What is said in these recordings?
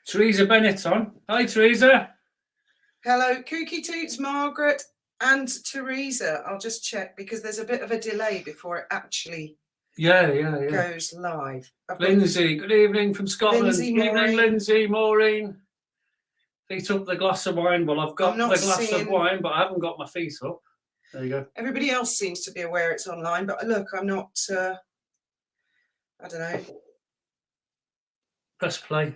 Teresa Bennett's on. Hi, Teresa. Hello, Kooky Toots, Margaret and Teresa. I'll just check because there's a bit of a delay before it actually goes live. Lindsay, good evening from Scotland. Lindsay, Good evening, Lindsay, Maureen. Feet up the glass of wine. Well, I've got the glass of wine, but I haven't got my feet up. There you go. Everybody else seems to be aware it's online, but look, I'm not, I don't know. Press play.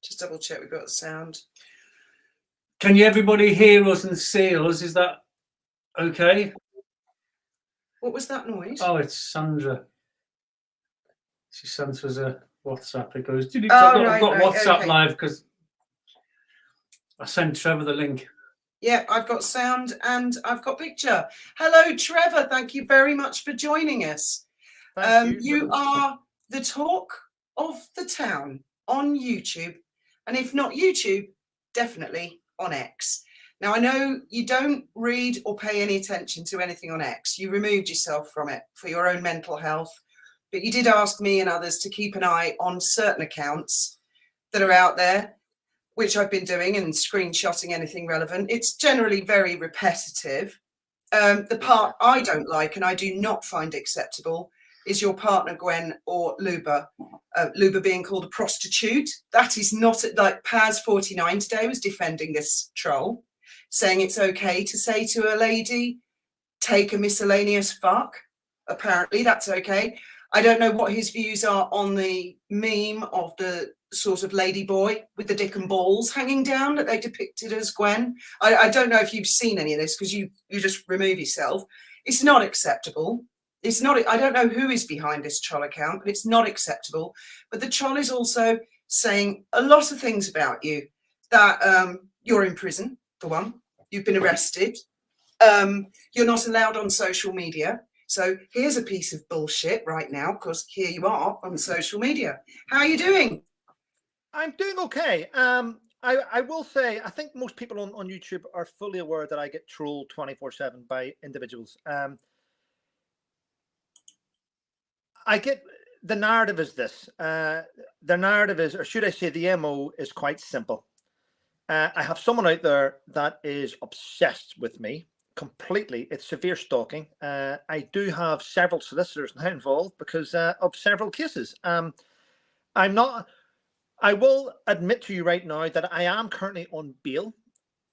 Just double check we've got the sound. Can you everybody hear us and see us? Is that okay? What was that noise? Oh, it's Sandra. She sent us a WhatsApp. It goes, I've got WhatsApp live because I sent Trevor the link. Yeah, I've got sound and I've got picture. Hello, Trevor. Thank you very much for joining us. You are the talk of the town on YouTube. And if not YouTube, definitely on X. Now, I know you don't read or pay any attention to anything on X. You removed yourself from it for your own mental health. But you did ask me and others to keep an eye on certain accounts that are out there, which I've been doing, and screenshotting anything relevant. It's generally very repetitive. The part I don't like and I do not find acceptable is your partner, Gwen, or Luba. Luba being called a prostitute. That is not, like Paz49 today was defending this troll, saying it's okay to say to a lady, take a miscellaneous fuck. Apparently that's okay. I don't know what his views are on the meme of the sort of lady boy with the dick and balls hanging down that they depicted as Gwen. I don't know if you've seen any of this because you just remove yourself. It's not acceptable. It's not. I don't know who is behind this troll account, but it's not acceptable. But the troll is also saying a lot of things about you. That you're in prison, for one. You've been arrested. You're not allowed on social media. So here's a piece of bullshit right now, because here you are on social media. How are you doing? I'm doing okay. I will say, I think most people on YouTube are fully aware that I get trolled 24/7 by individuals. I get, the narrative is this. The narrative is, or should I say the MO is quite simple. I have someone out there that is obsessed with me completely. It's severe stalking. I do have several solicitors now involved because of several cases. I will admit to you right now that I am currently on bail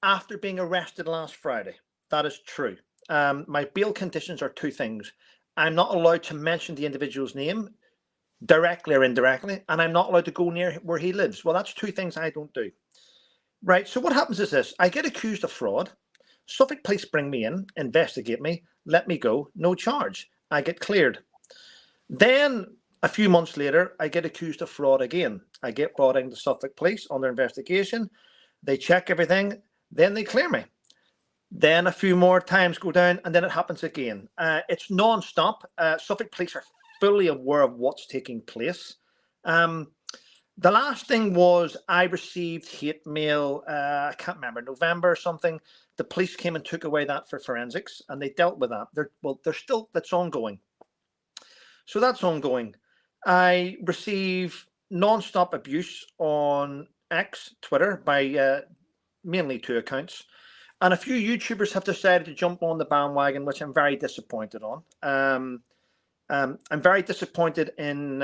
after being arrested last Friday. That is true. My bail conditions are two things. I'm not allowed to mention the individual's name directly or indirectly, and I'm not allowed to go near where he lives. Well, that's two things I don't do. Right, so what happens is this. I get accused of fraud. Suffolk police bring me in, investigate me, let me go, no charge. I get cleared. Then a few months later, I get accused of fraud again. I get brought into Suffolk police on their investigation. They check everything, then they clear me. Then a few more times go down, and then it happens again. It's non-stop. Suffolk police are fully aware of what's taking place. The last thing was I received hate mail, I can't remember, November or something. The police came and took away that for forensics, and they dealt with that. That's ongoing. So that's ongoing. I receive non-stop abuse on X, Twitter, by mainly two accounts. And a few YouTubers have decided to jump on the bandwagon, which I'm very disappointed on. I'm very disappointed in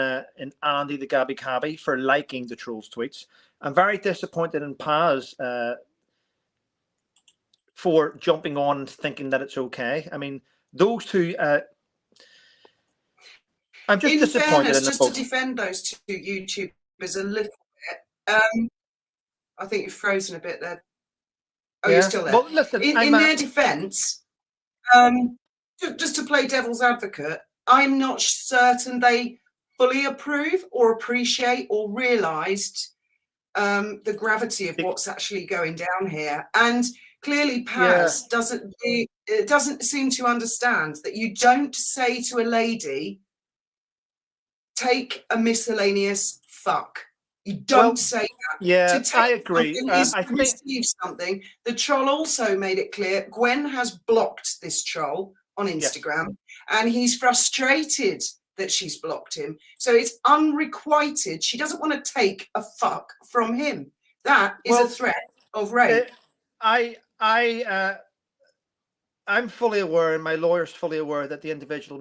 Andy the Gabby Cabby for liking the trolls tweets. I'm very disappointed in Paz for jumping on and thinking that it's okay. I mean, those two. I'm just disappointed. Fairness, in just to defend those two YouTubers a little bit. I think you've frozen a bit there. Oh, yeah. You're still there. Well, listen, in their defence, just to play devil's advocate, I'm not certain they fully approve or appreciate or realised the gravity of what's actually going down here. And clearly Paz doesn't seem to understand that you don't say to a lady, take a miscellaneous fuck. You don't say that. Yeah, I agree. I receive something. The troll also made it clear Gwen has blocked this troll on Instagram, and he's frustrated that she's blocked him. So it's unrequited. She doesn't want to take a fuck from him. That is a threat of rape. I'm fully aware, and my lawyer's fully aware, that the individual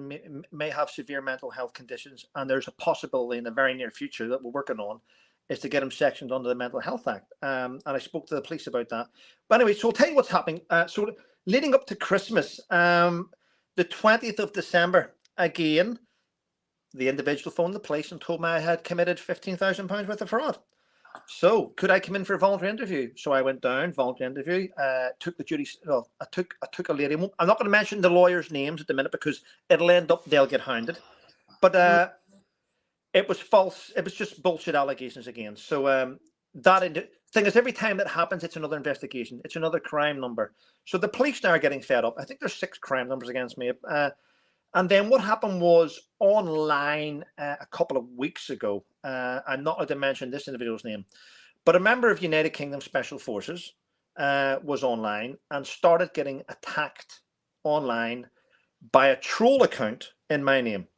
may have severe mental health conditions, and there's a possibility in the very near future that we're working on is to get him sectioned under the Mental Health Act. And I spoke to the police about that. But anyway, so I'll tell you what's happening. So leading up to Christmas, the 20th of December, again, the individual phoned the police and told me I had committed £15,000 worth of fraud. So could I come in for a voluntary interview? So I went down, voluntary interview, took the duty. Well, I took a lady. I'm not going to mention the lawyers' names at the minute because it'll end up they'll get hounded. But it was false. It was just bullshit allegations again. So that thing is, every time that happens, it's another investigation. It's another crime number. So the police now are getting fed up. I think there's 6 crime numbers against me. And then what happened was online a couple of weeks ago, I'm not allowed to mention this individual's name, but a member of United Kingdom Special Forces was online and started getting attacked online by a troll account in my name.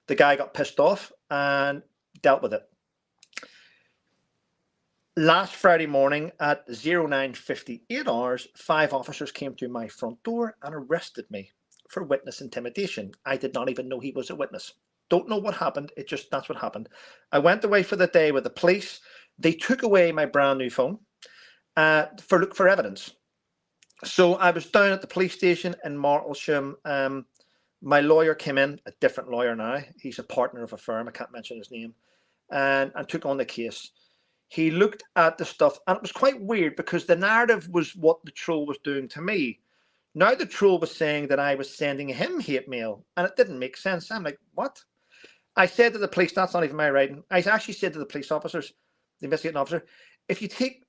The guy got pissed off and dealt with it. Last Friday morning at 09:58 hours, 5 officers came to my front door and arrested me for witness intimidation. I did not even know he was a witness. Don't know what happened. That's what happened. I went away for the day with the police. They took away my brand new phone for evidence. So I was down at the police station in Martlesham. My lawyer came in, a different lawyer now. He's a partner of a firm. I can't mention his name. And took on the case. He looked at the stuff, and it was quite weird because the narrative was what the troll was doing to me. Now the troll was saying that I was sending him hate mail, and it didn't make sense. I'm like, what? I said to the police, that's not even my writing. I actually said to the police officers, the investigating officer, if you take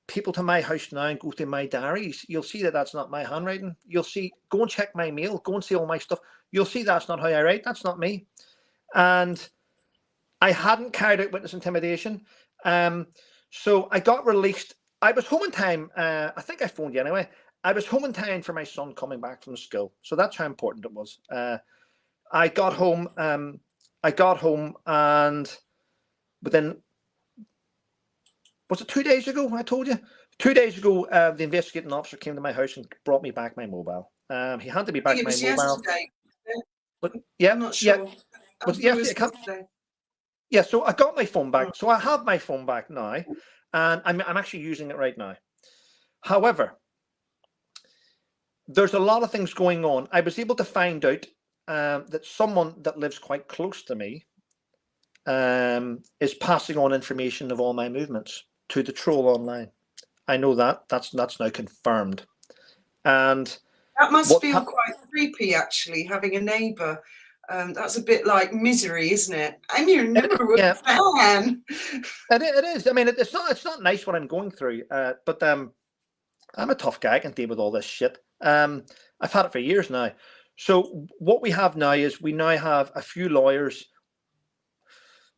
people to my house now and go through my diaries, you'll see that that's not my handwriting. You'll see, go and check my mail, go and see all my stuff. You'll see that's not how I write. That's not me. And I hadn't carried out witness intimidation. So I got released. I was home in time. I think I phoned you anyway. I was home in time for my son coming back from school. So that's how important it was. I got home and within, was it 2 days ago? I told you 2 days ago, the investigating officer came to my house and brought me back my mobile. He handed me back my mobile. But yeah, I'm not sure. Yeah, so I got my phone back. So I have my phone back now, and I'm actually using it right now. However, there's a lot of things going on. I was able to find out that someone that lives quite close to me is passing on information of all my movements to the troll online. I know that. That's now confirmed. And that must feel quite creepy, actually, having a neighbour. That's a bit like Misery, isn't it? I'm your number one fan. It is. I mean, it's not nice what I'm going through, but I'm a tough guy. I can deal with all this shit. I've had it for years now. So what we have now is we now have a few lawyers,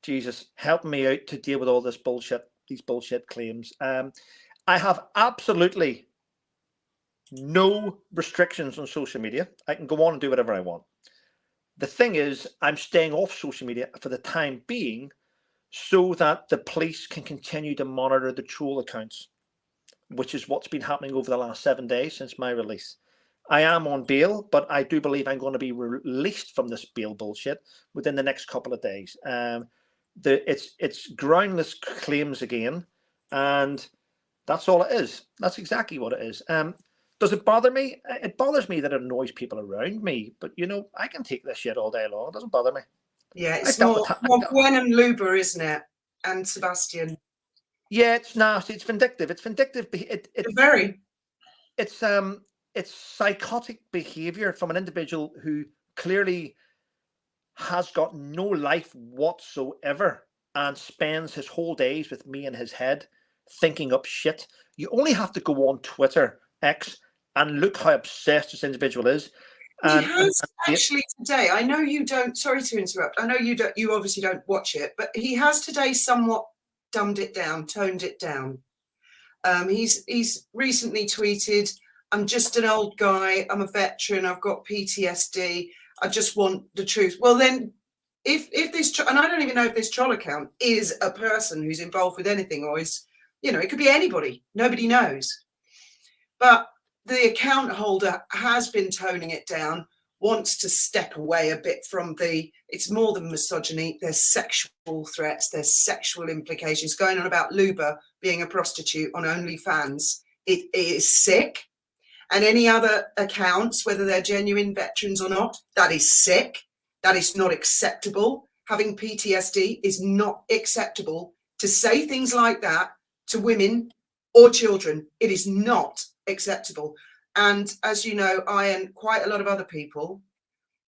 Jesus, helping me out to deal with all this bullshit, these bullshit claims. I have absolutely no restrictions on social media. I can go on and do whatever I want. The thing is, I'm staying off social media for the time being so that the police can continue to monitor the troll accounts, which is what's been happening over the last 7 days since my release. I am on bail, but I do believe I'm going to be released from this bail bullshit within the next couple of days. It's groundless claims again, and that's all it is. That's exactly what it is. Does it bother me? It bothers me that it annoys people around me, but you know, I can take this shit all day long. It doesn't bother me. Yeah, it's more Gwen and Luba, isn't it? And Sebastian. Yeah, it's nasty. It's vindictive. It's vindictive. It's psychotic behavior from an individual who clearly has got no life whatsoever and spends his whole days with me in his head thinking up shit. You only have to go on Twitter, X, and look how obsessed this individual is. He has actually today, I know you don't, sorry to interrupt, I know you obviously don't watch it, but he has today somewhat dumbed it down, toned it down. He's recently tweeted, I'm just an old guy, I'm a veteran, I've got PTSD, I just want the truth. Well, then, if this, and I don't even know if this troll account is a person who's involved with anything, or is, it could be anybody. Nobody knows. But the account holder has been toning it down, wants to step away a bit from it's more than misogyny. There's sexual threats, there's sexual implications going on about Luba being a prostitute on OnlyFans. It is sick. And any other accounts, whether they're genuine veterans or not, that is sick. That is not acceptable. Having PTSD is not acceptable. To say things like that to women or children, it is not acceptable. And as you know, I and quite a lot of other people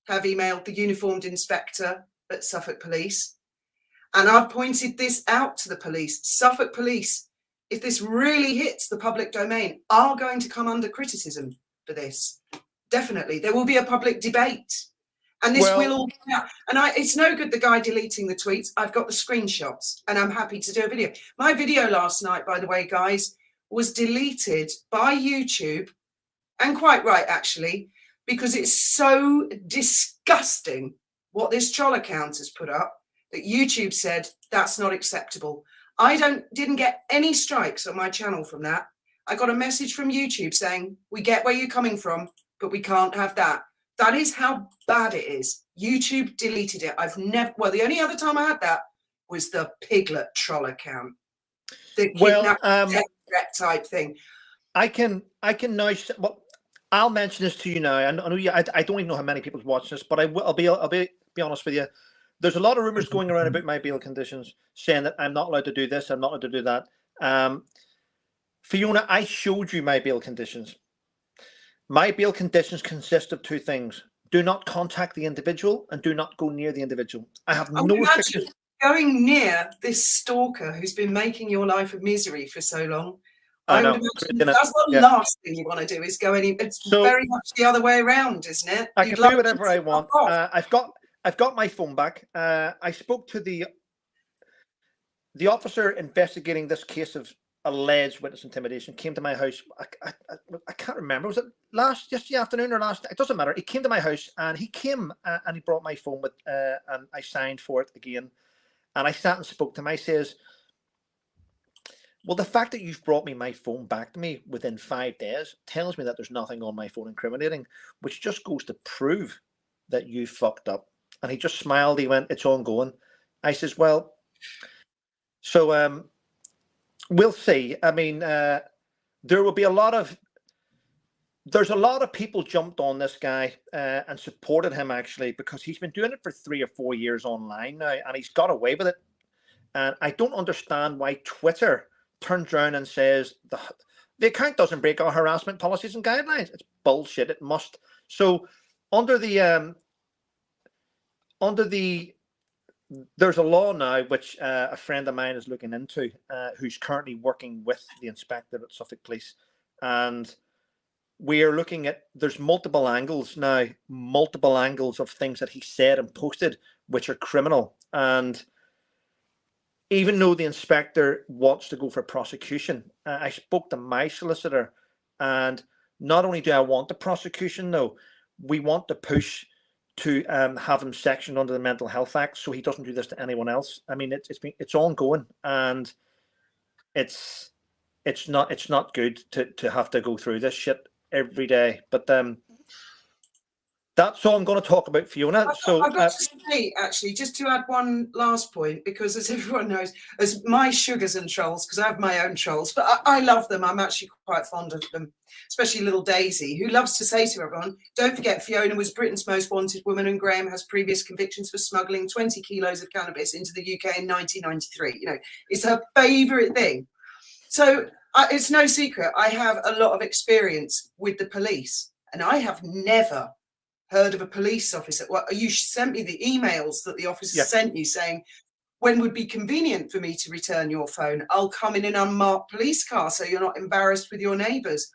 have emailed the uniformed inspector at Suffolk Police. And I've pointed this out to the police. Suffolk Police, if this really hits the public domain, are going to come under criticism for this. Definitely. There will be a public debate. And this will all come out. And it's no good the guy deleting the tweets. I've got the screenshots and I'm happy to do a video. My video last night, by the way, guys, was deleted by YouTube. And quite right, actually, because it's so disgusting what this troll account has put up that YouTube said that's not acceptable. I didn't get any strikes on my channel from that. I got a message from YouTube saying, we get where you're coming from, but we can't have that. That is how bad it is. YouTube deleted it. The only other time I had that was the Piglet troll account. The threat type thing. I can now. Well, I'll mention this to you now. I know you. I don't even know how many people's watching this, but I'll be honest with you. There's a lot of rumors going around about my bail conditions, saying that I'm not allowed to do this, I'm not allowed to do that. Fiona, I showed you my bail conditions. My bail conditions consist of two things: do not contact the individual and do not go near the individual. I have no restrictions. Going near this stalker who's been making your life a misery for so long. I know. That's the last thing you want to do is go any. It's very much the other way around, isn't it? I can do whatever I want. I've got my phone back. I spoke to the officer investigating this case of alleged witness intimidation. Came to my house. I can't remember. Was it yesterday afternoon or last? It doesn't matter. He came to my house and he came and he brought my phone with and I signed for it again. And I sat and spoke to him. I says, well, the fact that you've brought me my phone back to me within 5 days tells me that there's nothing on my phone incriminating, which just goes to prove that you fucked up. And he just smiled. He went, it's ongoing. I says, well, so we'll see. I mean, there will be there's a lot of people jumped on this guy and supported him, actually, because he's been doing it for 3 or 4 years online now, and he's got away with it. And I don't understand why Twitter turns around and says the account doesn't break our harassment policies and guidelines. It's bullshit. It must. So there's a law now which a friend of mine is looking into, who's currently working with the inspector at Suffolk Police, and we are looking at, there's multiple angles of things that he said and posted which are criminal. And even though the inspector wants to go for prosecution, I spoke to my solicitor, and not only do I want the prosecution, though, we want to push to have him sectioned under the Mental Health Act so he doesn't do this to anyone else. I mean, it's ongoing, and it's not good to have to go through this shit every day. But that's all I'm going to talk about, Fiona. I've got to say, actually, just to add one last point, because as everyone knows, as my sugars and trolls, because I have my own trolls, but I love them. I'm actually quite fond of them, especially little Daisy, who loves to say to everyone, don't forget Fiona was Britain's most wanted woman, and Graham has previous convictions for smuggling 20 kilos of cannabis into the UK in 1993. You know, it's her favourite thing. So it's no secret. I have a lot of experience with the police, and I have never heard of a police officer. Well, you sent me the emails that the officer sent you saying, when would be convenient for me to return your phone? I'll come in an unmarked police car so you're not embarrassed with your neighbours.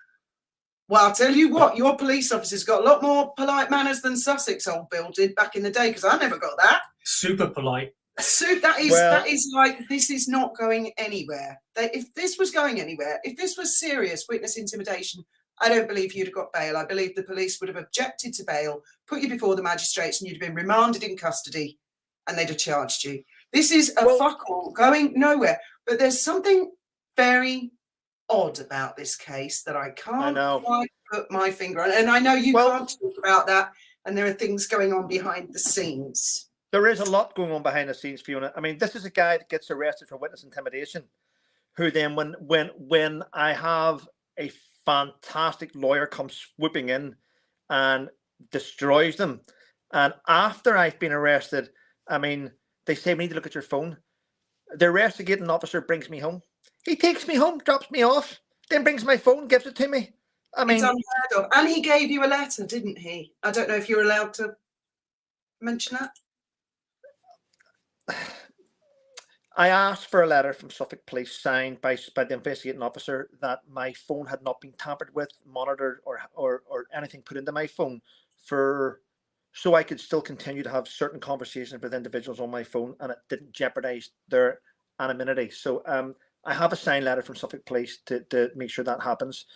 Well, I'll tell you what, your police officer's got a lot more polite manners than Sussex old Bill did back in the day, because I never got that. Super polite. So that is like, this is not going anywhere. If this was going anywhere, if this was serious witness intimidation, I don't believe you'd have got bail. I believe the police would have objected to bail, put you before the magistrates, and you'd have been remanded in custody, and they'd have charged you. This is a fuck all going nowhere. But there's something very odd about this case that I can't quite put my finger on. And I know you can't talk about that, and there are things going on behind the scenes. There is a lot going on behind the scenes, Fiona. I mean, this is a guy that gets arrested for witness intimidation, who then, when I have a fantastic lawyer come swooping in and destroys them, and after I've been arrested, I mean, they say we need to look at your phone. The investigating officer brings me home. He takes me home, drops me off, then brings my phone, gives it to me. I mean, it's unheard of. And he gave you a letter, didn't he? I don't know if you're allowed to mention that. I asked for a letter from Suffolk Police signed by the investigating officer that my phone had not been tampered with, monitored, or anything put into my phone, so I could still continue to have certain conversations with individuals on my phone, and it didn't jeopardize their anonymity. So I have a signed letter from Suffolk Police to make sure that happens.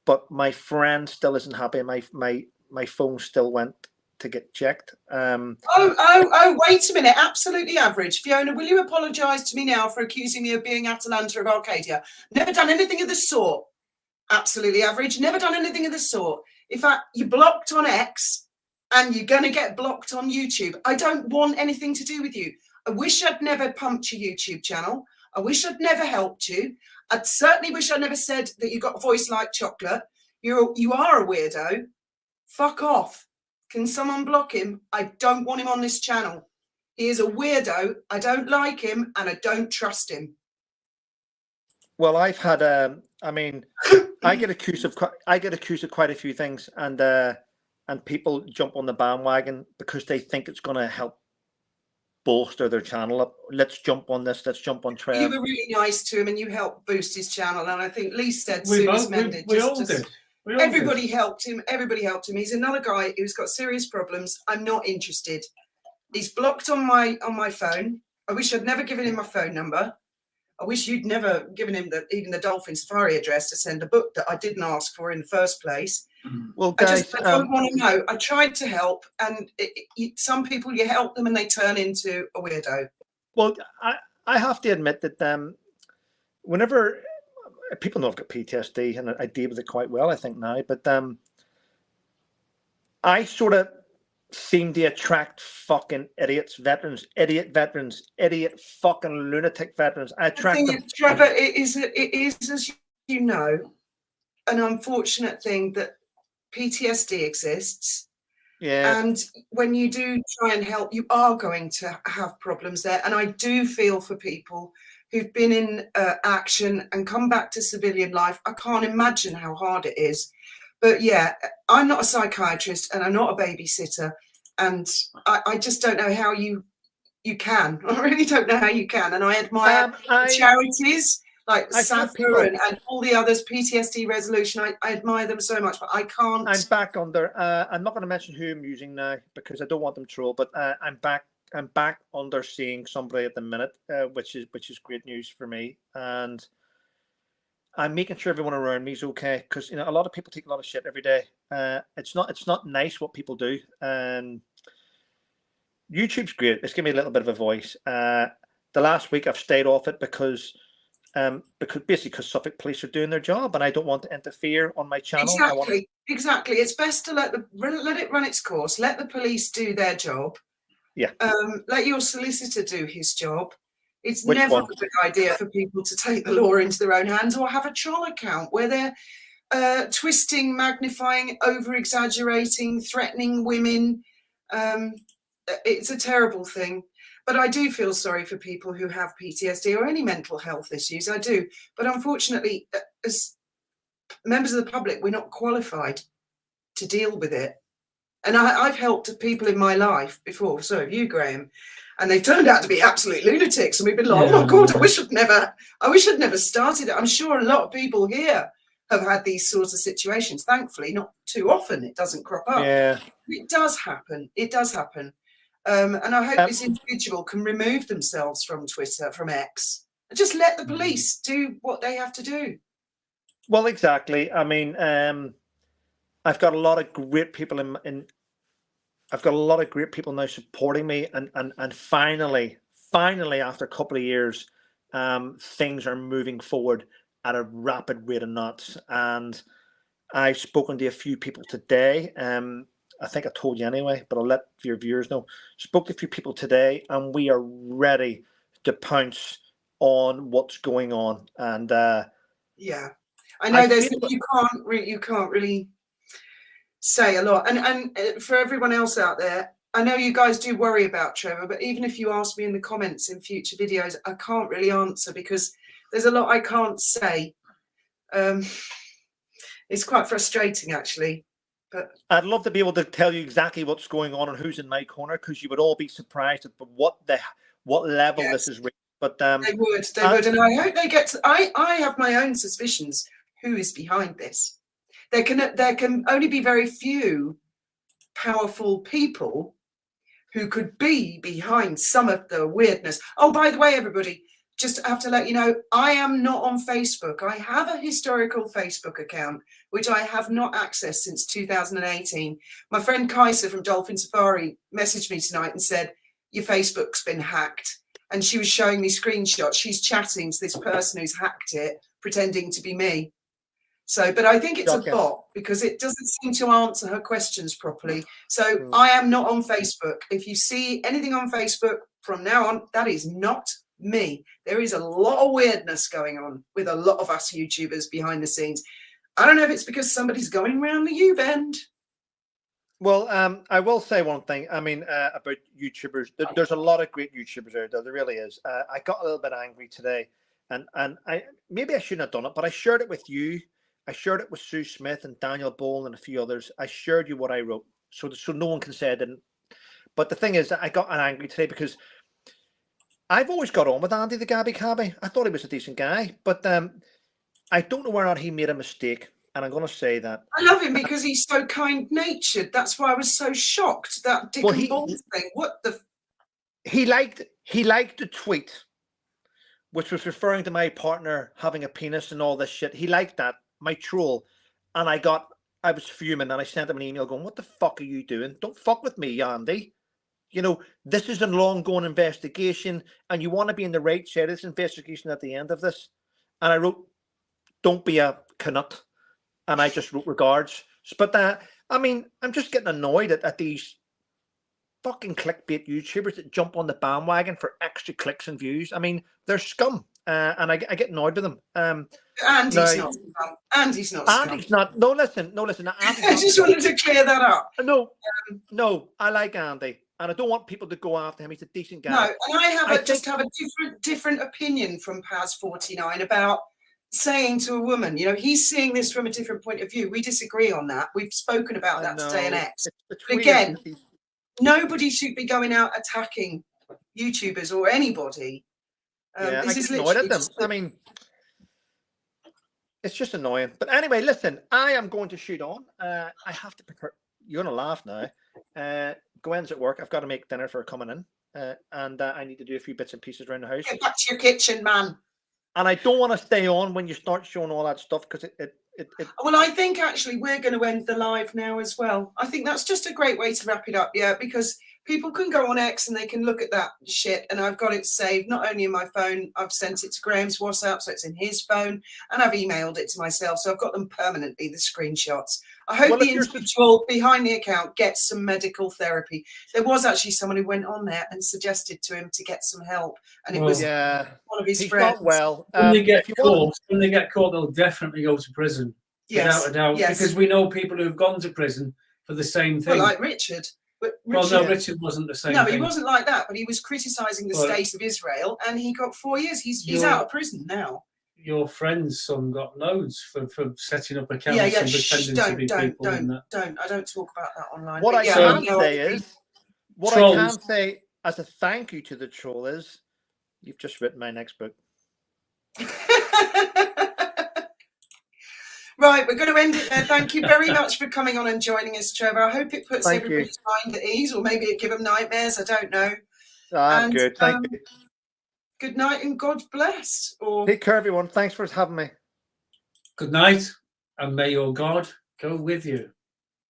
But my friend still isn't happy. My phone still went to get checked. Wait a minute. Absolutely average. Fiona, will you apologise to me now for accusing me of being Atalanta of Arcadia? Never done anything of the sort. Absolutely average. Never done anything of the sort. In fact, you're blocked on X and you're going to get blocked on YouTube. I don't want anything to do with you. I wish I'd never pumped your YouTube channel. I wish I'd never helped you. I'd certainly wish I'd never said that you got a voice like chocolate. You are a weirdo. Fuck off. Can someone block him? I don't want him on this channel. He is a weirdo. I don't like him and I don't trust him. Well, I've had I mean, I get accused of quite a few things, and people jump on the bandwagon because they think it's going to help bolster their channel up. Let's jump on this. Let's jump on Trev. You were really nice to him and you helped boost his channel. And I think Lee said soon as mended. We all did. Everybody helped him. Everybody helped him. He's another guy who's got serious problems. I'm not interested. He's blocked on my phone. I wish I'd never given him my phone number. I wish you'd never given him even the Dolphin Safari address to send a book that I didn't ask for in the first place. Well, guys, I don't want to know. I tried to help, and some people, you help them and they turn into a weirdo. Well, I have to admit that whenever people know I've got PTSD and I deal with it quite well, I think now, but I sort of seem to attract fucking idiots, veterans, idiot fucking lunatic veterans. I attract them. Trevor, it is, as you know, an unfortunate thing that PTSD exists. Yeah. And when you do try and help, you are going to have problems there. And I do feel for people who've been in action and come back to civilian life. I can't imagine how hard it is. But yeah, I'm not a psychiatrist and I'm not a babysitter. And I just don't know how you can. I really don't know how you can. And I admire charities like SAFA and all the others, PTSD Resolution. I admire them so much, but I can't. I'm back under. I'm not going to mention who I'm using now because I don't want them troll. But I'm back under seeing somebody at the minute, which is great news for me. And I'm making sure everyone around me is okay because a lot of people take a lot of shit every day. It's not nice what people do. YouTube's great. It's given me a little bit of a voice. The last week I've stayed off it because Suffolk Police are doing their job and I don't want to interfere on my channel. Exactly. It's best to let it run its course. Let the police do their job. Yeah. Let your solicitor do his job. It's never a good idea for people to take the law into their own hands or have a troll account where they're twisting, magnifying, over-exaggerating, threatening women. It's a terrible thing. But I do feel sorry for people who have PTSD or any mental health issues. I do. But unfortunately, as members of the public, we're not qualified to deal with it. And I've helped people in my life before. So have you, Graham. And they've turned out to be absolute lunatics. And we've been like, oh my God, I wish I'd never started it. I'm sure a lot of people here have had these sorts of situations. Thankfully, not too often. It doesn't crop up. Yeah. It does happen. It does happen. And I hope this individual can remove themselves from Twitter, from X, and just let the police do what they have to do. Well, exactly. I mean, I've got a lot of great people I've got a lot of great people now supporting me, and finally after a couple of years, things are moving forward at a rapid rate of knots. And I've spoken to a few people today. I think I told you anyway, but I'll let your viewers know. Spoke to a few people today, and we are ready to pounce on what's going on. And yeah, I know you can't really say a lot. And for everyone else out there, I know you guys do worry about Trevor, but even if you ask me in the comments in future videos, I can't really answer because there's a lot I can't say. It's quite frustrating, actually. But I'd love to be able to tell you exactly what's going on and who's in my corner, because you would all be surprised at what level this is reached. But they would, and I hope they get to. I have my own suspicions who is behind this. There can only be very few powerful people who could be behind some of the weirdness. Oh, by the way, everybody, just have to let you know, I am not on Facebook. I have a historical Facebook account, which I have not accessed since 2018. My friend Kaiser from Dolphin Safari messaged me tonight and said, your Facebook's been hacked. And she was showing me screenshots. She's chatting to this person who's hacked it, pretending to be me. So, but I think it's a bot because it doesn't seem to answer her questions properly. So I am not on Facebook. If you see anything on Facebook from now on, that is not me. There is a lot of weirdness going on with a lot of us YouTubers behind the scenes. I don't know if it's because somebody's going around the U-bend. Well, I will say one thing. I mean, about YouTubers, there's a lot of great YouTubers out there. There really is. I got a little bit angry today, and maybe I shouldn't have done it, but I shared it with you. I shared it with Sue Smith and Daniel Bowl and a few others. I shared you what I wrote, so no one can say I didn't. But the thing is, I got angry today because I've always got on with Andy the Gabby Cabby. I thought he was a decent guy, but I don't know whether or not he made a mistake. And I'm going to say that. I love him because he's so kind-natured. That's why I was so shocked, that Dick and Balls thing. What the... He liked the tweet, which was referring to my partner having a penis and all this shit. He liked that, my troll. And I was fuming, and I sent him an email going, what the fuck are you doing? Don't fuck with me, Andy. You know, this is an ongoing investigation, and you want to be in the right side of this investigation at the end of this. And I wrote, don't be a cunt. And I just wrote regards. But I mean, I'm just getting annoyed at these fucking clickbait YouTubers that jump on the bandwagon for extra clicks and views. I mean, they're scum. And I get annoyed with them. Andy's not scum. Andy's not scum. Andy's not. No, listen. I just wanted to clear that up. No, I like Andy. And I don't want people to go after him. He's a decent guy. No, and I have a different opinion from Paz49 about saying to a woman, you know, he's seeing this from a different point of view. We disagree on that. We've spoken about that today in X. But again, nobody should be going out attacking YouTubers or anybody. Yeah, I get annoyed at them. I mean, it's just annoying. But anyway, listen, I am going to shoot on. I have to prepare. You're going to laugh now. Gwen's at work. I've got to make dinner for her coming in. And I need to do a few bits and pieces around the house. Get back to your kitchen, man. And I don't want to stay on when you start showing all that stuff because it. Well, I think actually we're going to end the live now as well. I think that's just a great way to wrap it up, yeah, because people can go on X and they can look at that shit, and I've got it saved not only in my phone, I've sent it to Graham's WhatsApp, so it's in his phone, and I've emailed it to myself, so I've got them permanently, the screenshots. I hope the individual behind the account gets some medical therapy. There was actually someone who went on there and suggested to him to get some help, and it was one of his friends. Not well. When they get caught, they'll definitely go to prison. Yes, without a doubt, because we know people who've gone to prison for the same thing. Well, like Richard. But Richard wasn't the same. No, thing. He wasn't like that, but he was criticising the state of Israel, and he got 4 years. He's out of prison now. Your friend's son got loads for setting up accounts and pretending to be people. Don't. I don't talk about that online. What I can say as a thank you to the troll is, you've just written my next book. Right, we're going to end it there. Thank you very much for coming on and joining us, Trevor. I hope it puts everybody's mind at ease, or maybe it give them nightmares. I don't know. Good. Thank you. Good night and God bless. Take care, everyone. Thanks for having me. Good night, and may your God go with you.